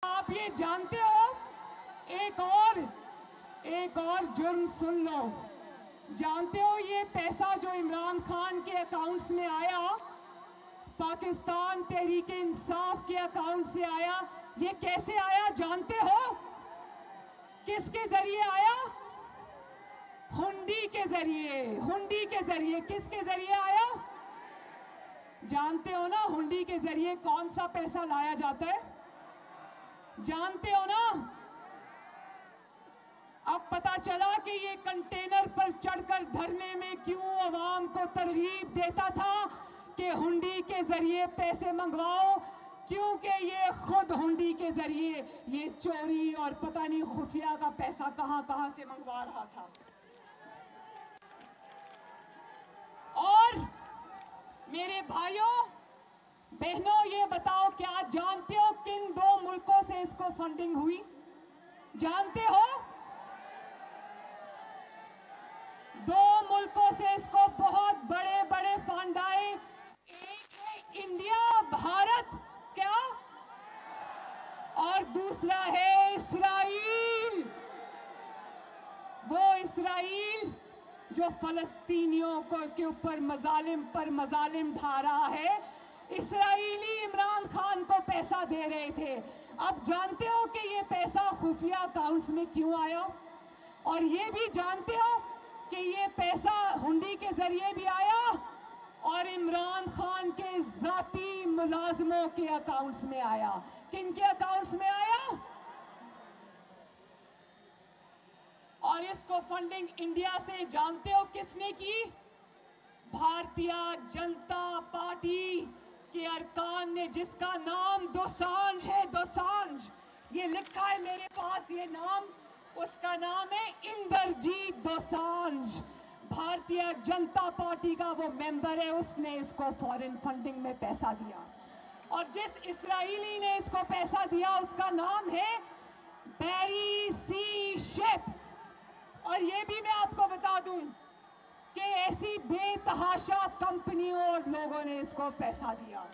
आप ये जानते हो, एक और जुर्म सुन लो। जानते हो ये पैसा जो इमरान खान के अकाउंट्स में आया, पाकिस्तान तहरीक इंसाफ के अकाउंट से आया, ये कैसे आया जानते हो? किसके जरिए आया? हुंडी के जरिए। किसके जरिए आया? जानते हो ना हुंडी के जरिए कौन सा पैसा लाया जाता है? जानते हो ना? अब पता चला कि ये कंटेनर पर चढ़कर धरने में क्यों अवाम को तरगीब देता था कि हुंडी के जरिए पैसे मंगवाओ, क्योंकि ये खुद हुंडी के जरिए ये चोरी और पता नहीं खुफिया का पैसा कहां से मंगवा रहा था। और मेरे भाइयों बहनों, ये बताओ क्या जानते हो किन दो मुल्कों से इसको फंडिंग हुई? जानते हो? दो मुल्कों से इसको बहुत बड़े बड़े फंड आए। एक है इंडिया, भारत, क्या? और दूसरा है इस्राइल। वो इस्राइल जो फलस्तीनियों के ऊपर मजालिम पर मजालिम ढा रहा है। इस्राइली इमरान खान को पैसा दे रहे थे। अब जानते हो कि ये पैसा खुफिया अकाउंट्स में क्यों आया? और ये भी जानते हो कि ये पैसा हुंडी के जरिए भी आया और इमरान खान के जाती मुलाजमों के अकाउंट्स में आया। किन के अकाउंट्स में आया? और इसको फंडिंग इंडिया से जानते हो किसने की? भारतीय जनता पार्टी के अरकान ने, जिसका नाम दोसांझ है। दोसांझ, ये लिखा है मेरे पास ये नाम, उसका नाम है इंदरजीत दोसांझ। भारतीय जनता पार्टी का वो मेंबर है, उसने इसको फॉरेन फंडिंग में पैसा दिया। और जिस इस्राएली ने इसको पैसा दिया उसका नाम है बैरी सी शिप्स। और ये भी मैं आपको बता दूं कि ऐसी बेतहाशा कंपनियों और लोगों ने इसको पैसा दिया।